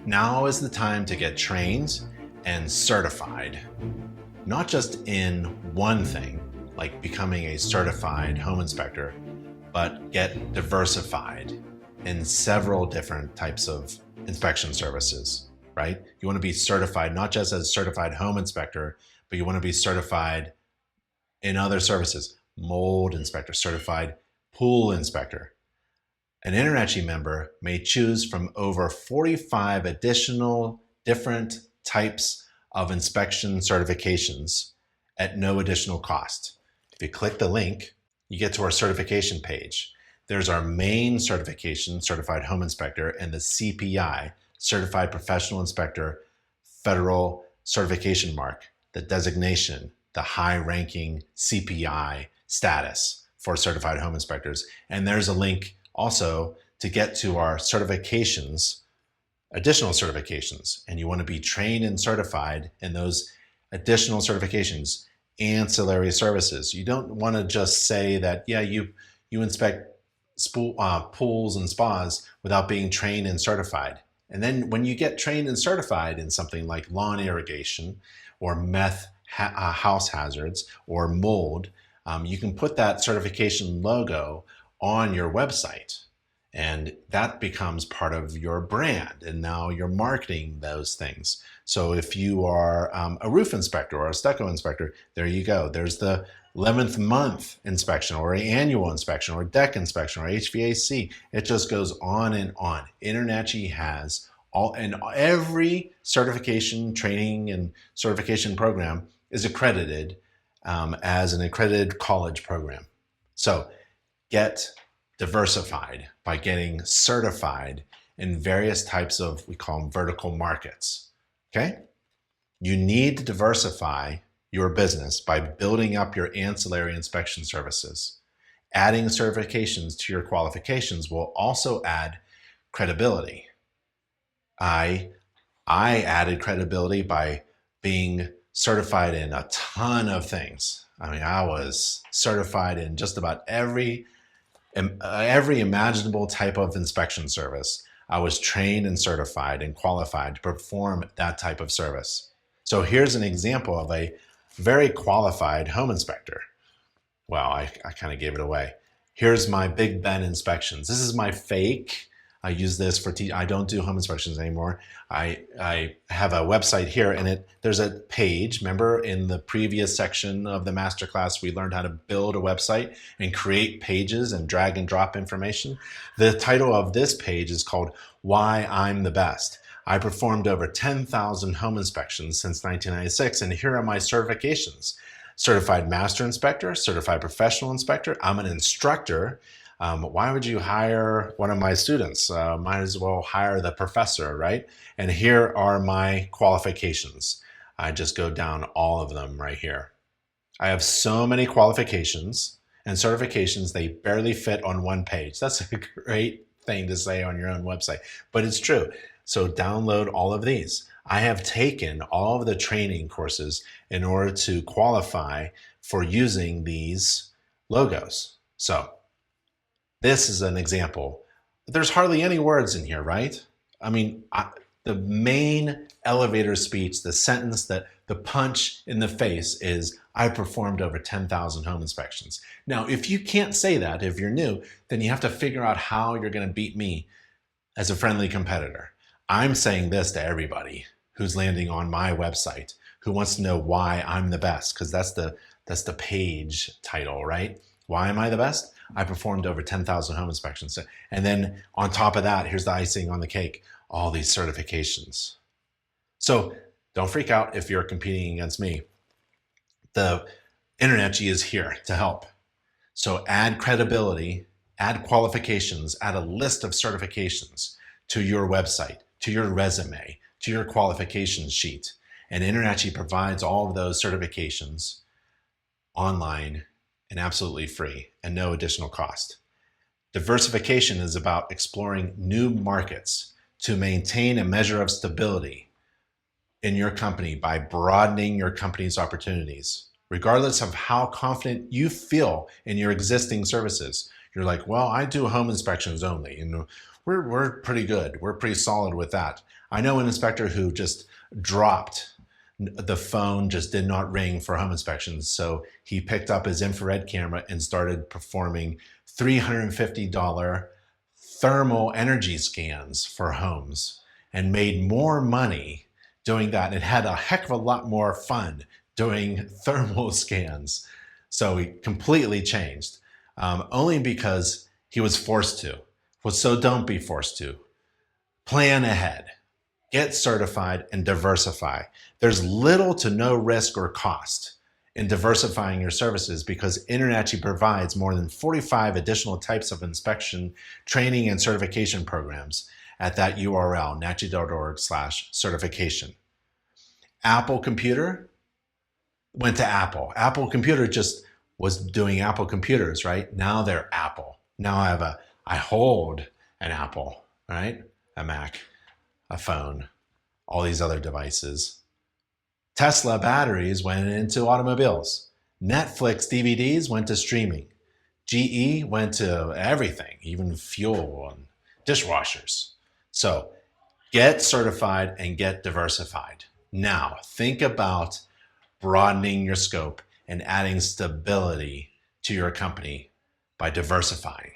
Now is the time to get trained and certified, not just in one thing, like becoming a certified home inspector, but get diversified in several different types of inspection services, right? You want to be certified not just as a certified home inspector, but you want to be certified in other services, mold inspector, certified pool inspector. An InterNACHI member may choose from over 45 additional different types of inspection certifications at no additional cost. If you click the link, you get to our certification page. There's our main certification, Certified Home Inspector, and the CPI, Certified Professional Inspector, Federal Certification Mark, the designation, the high-ranking CPI status for certified home inspectors. And there's a link also to get to our certifications, additional certifications, and you want to be trained and certified in those additional certifications, ancillary services. You don't want to just say that, yeah, you inspect pools and spas without being trained and certified. And then when you get trained and certified in something like lawn irrigation or house hazards or mold, you can put that certification logo on your website, and that becomes part of your brand, and now you're marketing those things. So if you are a roof inspector or a stucco inspector, there you go. There's the 11th month inspection or an annual inspection or deck inspection or HVAC. It just goes on and on. InterNACHI has and every certification, training, and certification program is accredited as an accredited college program. So get diversified by getting certified in various types of, we call them vertical markets, okay? You need to diversify your business by building up your ancillary inspection services. Adding certifications to your qualifications will also add credibility. I added credibility by being certified in a ton of things. I mean, I was certified in just about every imaginable type of inspection service. I was trained and certified and qualified to perform that type of service. So here's an example of a very qualified home inspector. Well, I kind of gave it away. Here's my Big Ben inspections. This is my fake. I use this for I don't do home inspections anymore. I have a website here, and there's a page. Remember in the previous section of the masterclass, we learned how to build a website and create pages and drag and drop information. The title of this page is called Why I'm the Best. I performed over 10,000 home inspections since 1996, and here are my certifications. Certified Master Inspector, Certified Professional Inspector. I'm an instructor. Why would you hire one of my students? Might as well hire the professor, right? And here are my qualifications. I just go down all of them right here. I have so many qualifications and certifications, they barely fit on one page. That's a great thing to say on your own website, but it's true. So download all of these. I have taken all of the training courses in order to qualify for using these logos. So this is an example. There's hardly any words in here, right? I mean, the main elevator speech, the sentence that the punch in the face is, I performed over 10,000 home inspections. Now, if you can't say that, if you're new, then you have to figure out how you're going to beat me as a friendly competitor. I'm saying this to everybody who's landing on my website, who wants to know why I'm the best, because that's the page title, right? Why am I the best? I performed over 10,000 home inspections. And then on top of that, here's the icing on the cake, all these certifications. So don't freak out if you're competing against me. The InterNACHI is here to help. So add credibility, add qualifications, add a list of certifications to your website, to your resume, to your qualifications sheet. And InterNACHI provides all of those certifications online and absolutely free and no additional cost. Diversification is about exploring new markets to maintain a measure of stability in your company by broadening your company's opportunities. Regardless of how confident you feel in your existing services, you're like, well, I do home inspections only. And we're pretty good. We're pretty solid with that. I know an inspector who just dropped the phone, just did not ring for home inspections. So he picked up his infrared camera and started performing $350 thermal energy scans for homes and made more money doing that. It had a heck of a lot more fun doing thermal scans. So he completely changed, only because he was forced to. So don't be forced to. Plan ahead. Get certified and diversify. There's little to no risk or cost in diversifying your services because InterNACHI provides more than 45 additional types of inspection, training, and certification programs at that URL, nachi.org/certification. Apple Computer went to Apple. Apple Computer just was doing Apple computers, right? Now they're Apple. Now I hold an Apple, right? A Mac, a phone, all these other devices. Tesla batteries went into automobiles. Netflix DVDs went to streaming. GE went to everything, even fuel and dishwashers. So get certified and get diversified. Now think about broadening your scope and adding stability to your company by diversifying.